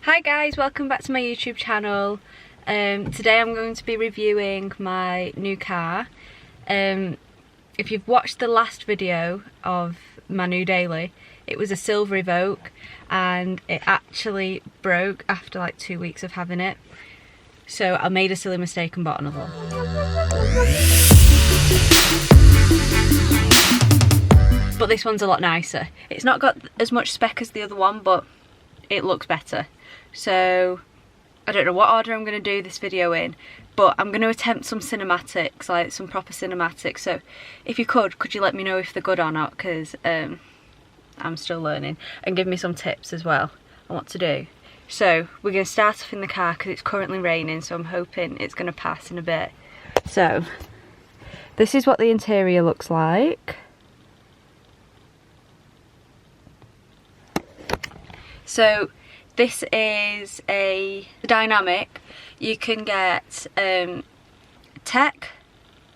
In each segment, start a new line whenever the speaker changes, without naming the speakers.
Hi guys, welcome back to my YouTube channel. Today I'm going to be reviewing my new car. If you've watched the last video of my new daily, it was a silver Evoque and it actually broke after like 2 weeks of having it. So I made a silly mistake and bought another one. But this one's a lot nicer. It's not got as much spec as the other one, but it looks better. So I don't know what order I'm going to do this video in, but I'm going to attempt some cinematics, like some proper cinematics. So if you could you let me know if they're good or not, because I'm still learning, and give me some tips as well on what to do. So we're going to start off in the car because it's currently raining, so I'm hoping it's going to pass in a bit. So this is what the interior looks like. So this is a Dynamic. You can get Tech.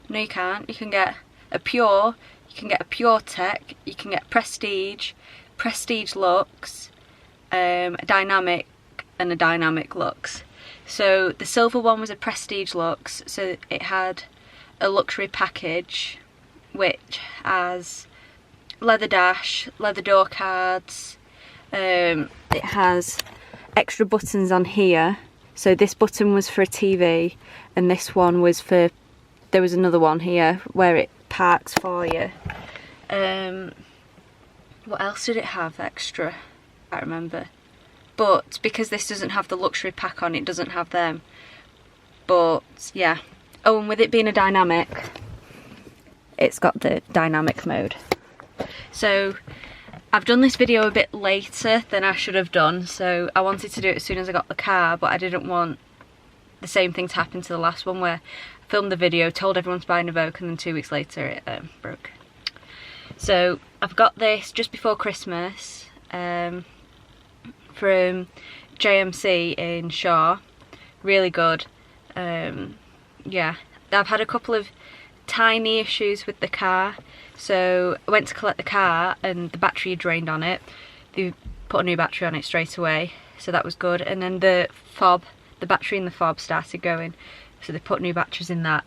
No, you can't. You can get a Pure. You can get a Pure Tech. You can get Prestige, Prestige Luxe, a Dynamic, and a Dynamic Luxe. So the silver one was a Prestige Luxe. So it had a luxury package, which has leather dash, leather door cards. It has extra buttons on here. So this button was for a TV, and this one was for, there was another one here where it parks for you. What else did it have extra? I can't remember. But because this doesn't have the luxury pack on, it doesn't have them. But yeah. Oh, and with it being a Dynamic, it's got the dynamic mode. So I've done this video a bit later than I should have done, so I wanted to do it as soon as I got the car, but I didn't want the same thing to happen to the last one where I filmed the video, told everyone to buy an Evoque, and then 2 weeks later it broke. So I've got this just before Christmas from JMC in Shaw. Really good. Yeah, I've had a couple of tiny issues with the car. So I went to collect the car and the battery drained on it. They put a new battery on it straight away, so that was good. And then the fob, the battery in the fob started going, so they put new batteries in that.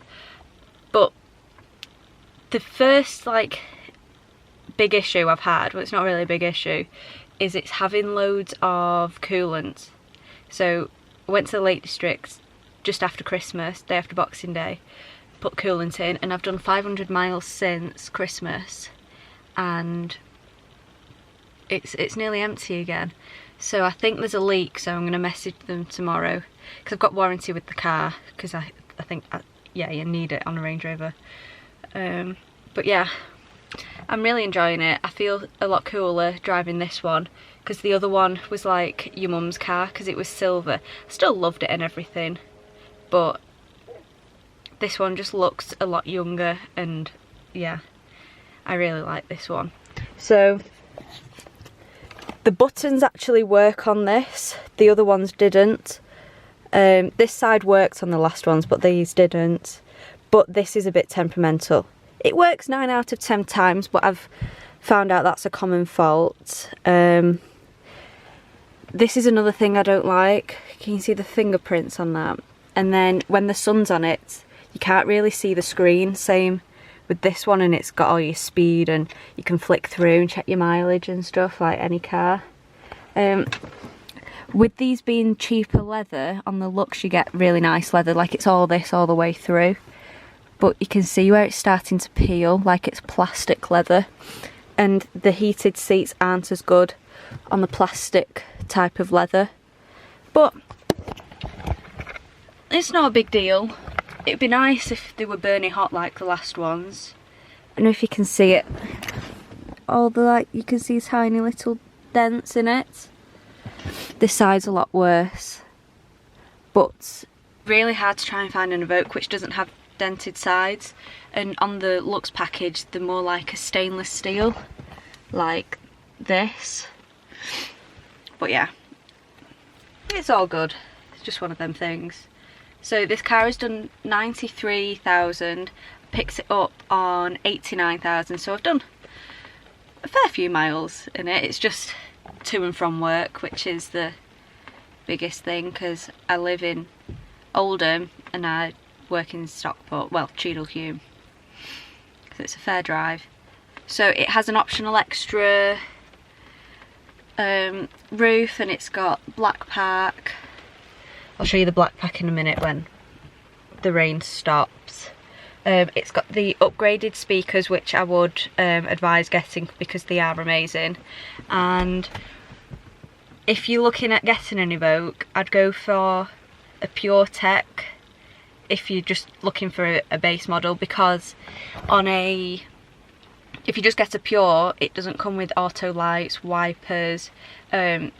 But the first like big issue I've had, well, it's not really a big issue, is it's having loads of coolant. So I went to the Lake District just after Christmas, day after Boxing Day, put coolant in, and I've done 500 miles since Christmas and it's nearly empty again. So I think there's a leak, so I'm going to message them tomorrow because I've got warranty with the car, because I think yeah, you need it on a Range Rover. But yeah, I'm really enjoying it. I feel a lot cooler driving this one because the other one was like your mum's car because it was silver. I still loved it and everything, but this one just looks a lot younger, and yeah, I really like this one. So the buttons actually work on this, the other ones didn't. This side worked on the last ones, but these didn't. But this is a bit temperamental. It works 9 out of 10 times, but I've found out that's a common fault. This is another thing I don't like. Can you see the fingerprints on that? And then when the sun's on it, you can't really see the screen. Same with this one, and it's got all your speed, and you can flick through and check your mileage and stuff like any car. With these being cheaper leather, on the Luxe you get really nice leather, like it's all this all the way through. But you can see where it's starting to peel, like it's plastic leather. And the heated seats aren't as good on the plastic type of leather. But it's not a big deal. It'd be nice if they were burning hot like the last ones. I don't know if you can see it. All the, like, you can see tiny little dents in it. This side's a lot worse. But really hard to try and find an Evoque which doesn't have dented sides. And on the Luxe package, they're more like a stainless steel, like this. But yeah, it's all good. It's just one of them things. So this car has done 93,000, picks it up on 89,000, so I've done a fair few miles in it. It's just to and from work, which is the biggest thing, because I live in Oldham and I work in Stockport, well, Cheadle-Hulme, because it's a fair drive. So it has an optional extra roof, and it's got black pack. I'll show you the black pack in a minute when the rain stops. It's got the upgraded speakers, which I would advise getting because they are amazing. And if you're looking at getting an Evoque, I'd go for a Pure Tech if you're just looking for a base model, because if you just get a Pure, it doesn't come with auto lights, wipers,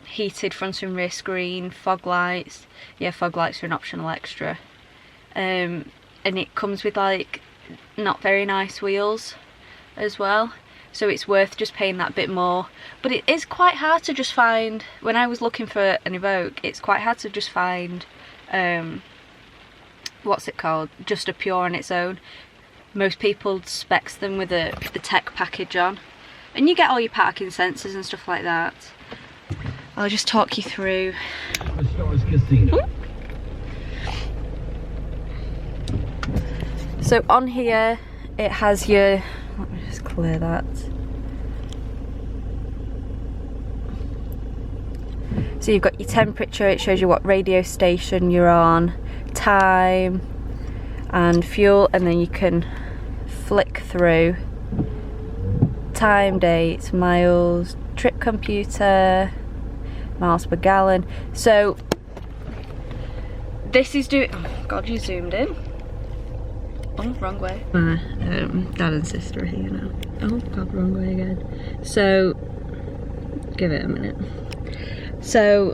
heated front and rear screen, fog lights. Yeah, fog lights are an optional extra. And it comes with like not very nice wheels as well. So it's worth just paying that bit more. But it is quite hard to just find, when I was looking for an Evoque, it's quite hard to just find, what's it called, just a Pure on its own. Most people specs them with the tech package on. And you get all your parking sensors and stuff like that. I'll just talk you through. So on here, it has your, let me just clear that. So you've got your temperature, it shows you what radio station you're on, time and fuel, and then you can flick through time, date, miles, trip computer, miles per gallon. So this is doing, oh god, you zoomed in. Oh, wrong way. My dad and sister are here now. Oh god, wrong way again. So give it a minute. So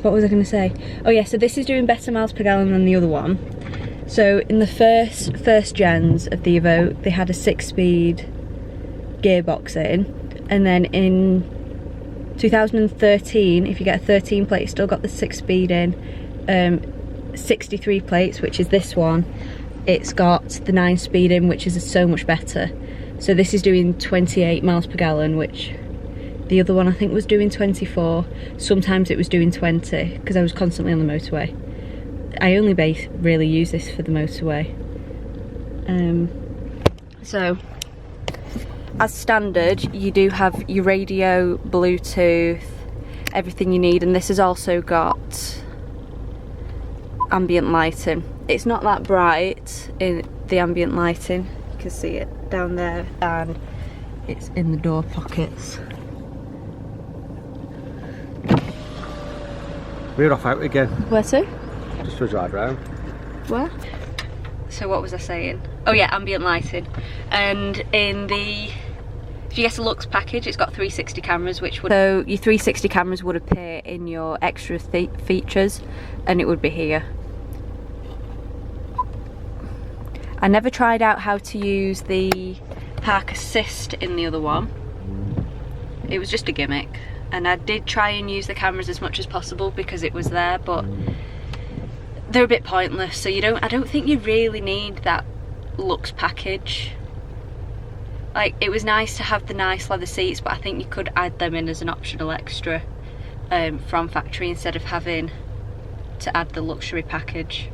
what was I going to say? Oh yeah, so this is doing better miles per gallon than the other one. So in the first gens of the Evoque, they had a 6-speed gearbox in, and then in 2013, if you get a 13 plate, it's still got the 6-speed in. 63 plates, which is this one, it's got the 9-speed in, which is so much better. So this is doing 28 miles per gallon, which the other one I think was doing 24. Sometimes it was doing 20 because I was constantly on the motorway. I only really use this for the motorway. So as standard, you do have your radio, Bluetooth, everything you need, and this has also got ambient lighting. It's not that bright in the ambient lighting, you can see it down there, and it's in the door pockets.
We're off out again.
Where to?
Just for a drive round.
Where? So what was I saying? Oh yeah, ambient lighting. And in the, if you get a Lux package, it's got 360 cameras, which would, so your 360 cameras would appear in your extra features, and it would be here. I never tried out how to use the park assist in the other one. It was just a gimmick, and I did try and use the cameras as much as possible because it was there, but they're a bit pointless. So I don't think you really need that Lux package. Like, it was nice to have the nice leather seats, but I think you could add them in as an optional extra from factory instead of having to add the luxury package.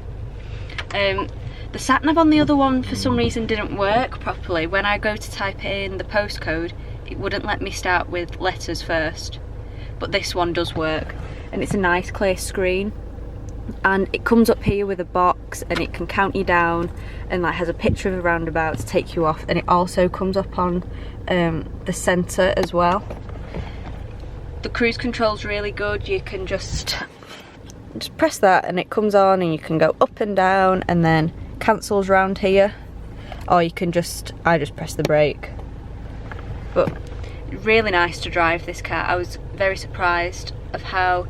The sat-nav on the other one for some reason didn't work properly. When I go to type in the postcode, it wouldn't let me start with letters first. But this one does work, and it's a nice clear screen. And it comes up here with a box, and it can count you down, and like has a picture of a roundabout to take you off, and it also comes up on the centre as well. The cruise control's really good. You can just press that and it comes on, and you can go up and down, and then cancels round here, or you can I just press the brake. But really nice to drive this car. I was very surprised of how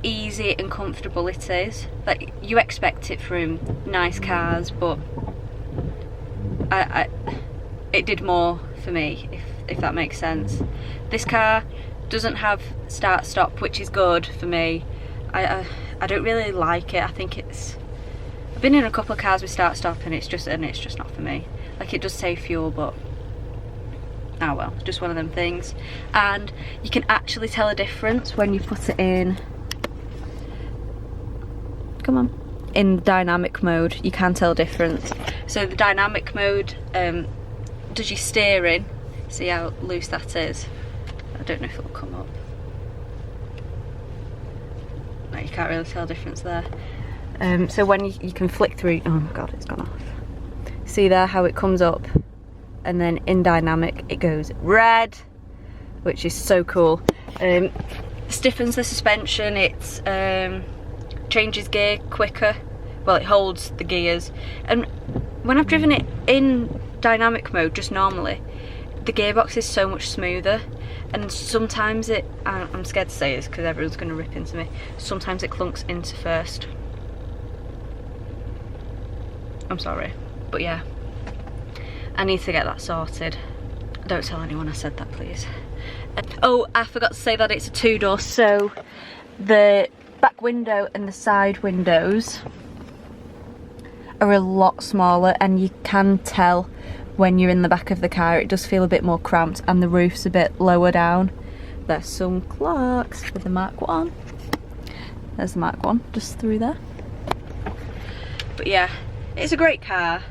easy and comfortable it is. Like, you expect it from nice cars, but it did more for me, if that makes sense. This car doesn't have start stop, which is good for me. I don't really like it. I think I've been in a couple of cars with start stop, and it's just not for me. Like, it does save fuel, but oh well, just one of them things. And you can actually tell a difference when you put it in come on. In dynamic mode, you can tell difference. So the dynamic mode does your steering. See how loose that is? I don't know if it'll come up. No, you can't really tell the difference there. So when you can flick through, oh my god, it's gone off. See there how it comes up, and then in dynamic it goes red, which is so cool. Stiffens the suspension, it changes gear quicker. Well, it holds the gears, and when I've driven it in dynamic mode, just normally, the gearbox is so much smoother. And sometimes I'm scared to say this because everyone's going to rip into me, sometimes it clunks into first. I'm sorry, but yeah, I need to get that sorted. Don't tell anyone I said that, please. Oh, I forgot to say that it's a 2-door, so the back window and the side windows are a lot smaller, and you can tell when you're in the back of the car it does feel a bit more cramped, and the roof's a bit lower down. There's some clocks for the Mark 1. There's the Mark 1 just through there. But yeah, it's a great car.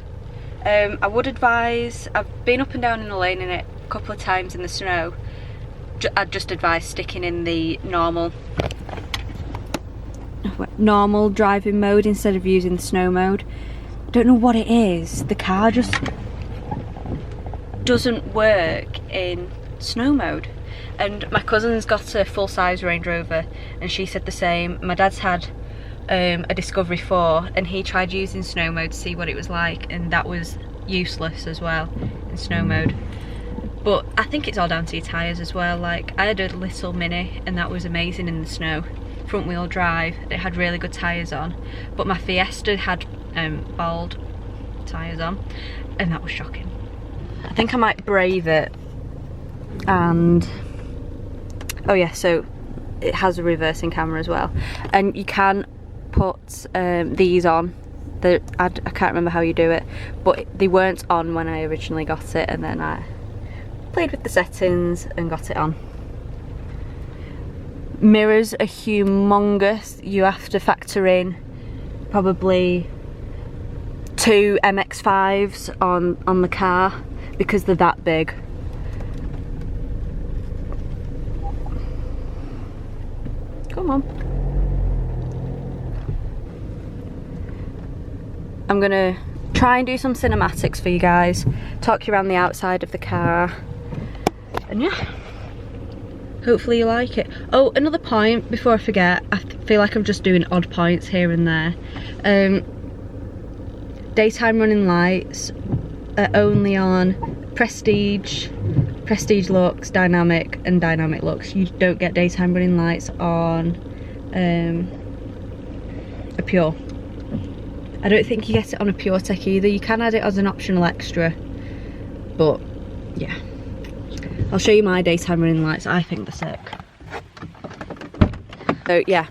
I would advise, I've been up and down in the lane in it a couple of times in the snow. I'd just advise sticking in the normal driving mode instead of using the snow mode. I don't know what it is, the car just doesn't work in snow mode. And my cousin's got a full-size Range Rover and she said the same. My dad's had a Discovery 4 and he tried using snow mode to see what it was like, and that was useless as well in snow mode. But I think it's all down to your tyres as well. Like, I had a little Mini and that was amazing in the snow, front wheel drive, it had really good tyres on, but my Fiesta had bald tyres on and that was shocking. I think I might brave it. And oh yeah, so it has a reversing camera as well, and you can put these on. I can't remember how you do it, but they weren't on when I originally got it, and then I played with the settings and got it on. Mirrors are humongous. You have to factor in probably 2 MX-5s on the car because they're that big. Come on. I'm gonna try and do some cinematics for you guys, talk you around the outside of the car, and yeah, hopefully you like it. Oh, another point before I forget, I feel like I'm just doing odd points here and there. Daytime running lights are only on Prestige, Prestige Lux, Dynamic and Dynamic Lux. You don't get daytime running lights on a Pure. I don't think you get it on a Pure Tech either. You can add it as an optional extra, but yeah. I'll show you my daytime running lights. I think they're sick. So yeah,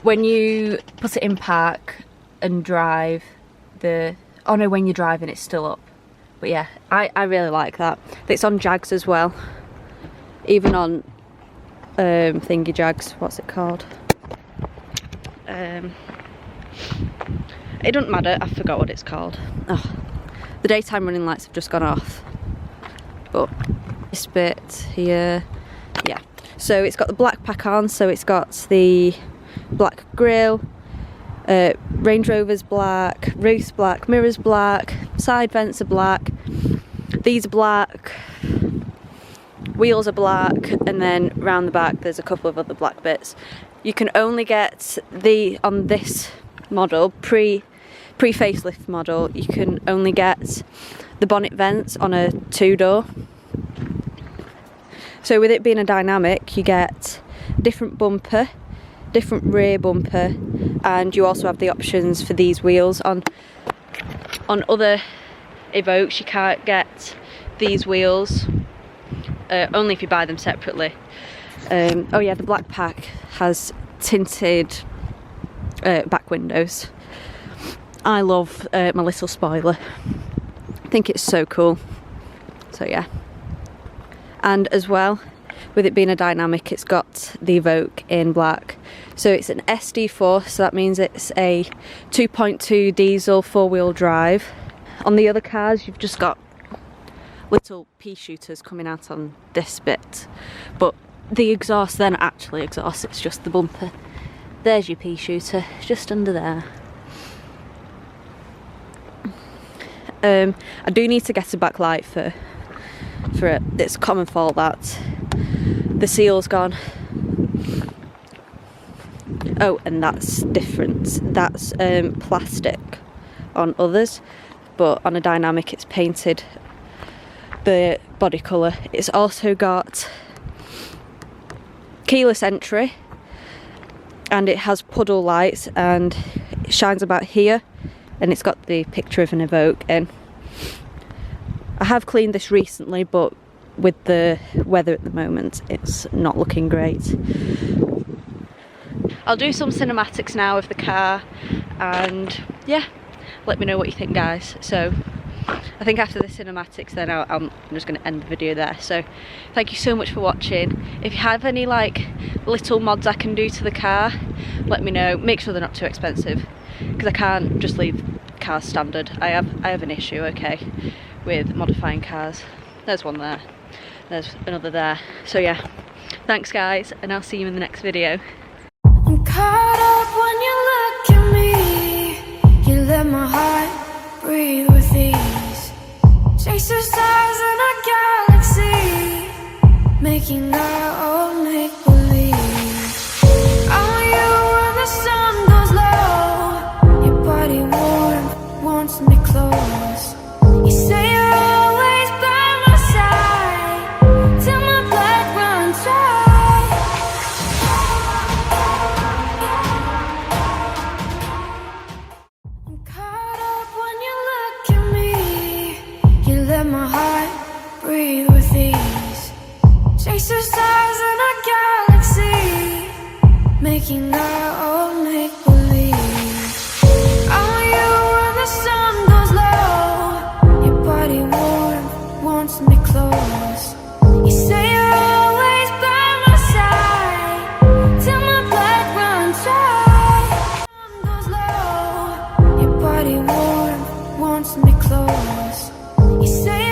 when you put it in park and drive, when you're driving it's still up. But yeah, I really like that. It's on Jags as well. Even on thingy Jags, what's it called? It doesn't matter, I forgot what it's called. Oh, the daytime running lights have just gone off. But this bit here, yeah. So it's got the black pack on, so it's got the black grille, Range Rover's black, roof's black, mirrors black, side vents are black, these are black, wheels are black, and then round the back there's a couple of other black bits. You can only get on this model, pre-facelift model, you can only get the bonnet vents on a 2-door. So with it being a dynamic, you get different bumper, different rear bumper, and you also have the options for these wheels. On other Evoques you can't get these wheels, only if you buy them separately. Oh yeah, the black pack has tinted back windows. I love my little spoiler. I think it's so cool. So yeah. And as well, with it being a dynamic, it's got the Evoque in black. So it's an SD4, so that means it's a 2.2 diesel 4-wheel drive. On the other cars, you've just got little pea shooters coming out on this bit, but the exhaust then actually exhausts, it's just the bumper. There's your pea shooter, just under there. I do need to get a backlight for it. It's a common fault that the seal's gone. Oh, and that's different. That's plastic on others, but on a dynamic it's painted the body colour. It's also got keyless entry, and it has puddle lights, and it shines about here, and it's got the picture of an Evoque in. I have cleaned this recently, but with the weather at the moment it's not looking great. I'll do some cinematics now of the car, and yeah, let me know what you think, guys. So I think after the cinematics then I'm just going to end the video there. So thank you so much for watching. If you have any like little mods I can do to the car, let me know. Make sure they're not too expensive, because I can't just leave cars standard. I have an issue, okay, with modifying cars. There's one there, there's another there. So yeah, thanks guys, and I'll see you in the next video.
I'm caught up when you look at me. You let my heart breathe with ease. Chase the stars in a galaxy, making our own make-believe. I want you when the sun goes low. Your body warm, wants me close. You say you're always by my side, till my blood runs dry. I'm caught up when you look at me. You let my heart breathe with ease. Chase the stars in a galaxy, making our own make-believe. I want you when the sun goes low. Your body warm, wants me close. You say you're always by my side, till my blood runs dry. Sun goes low. Your body warm, wants me close. You say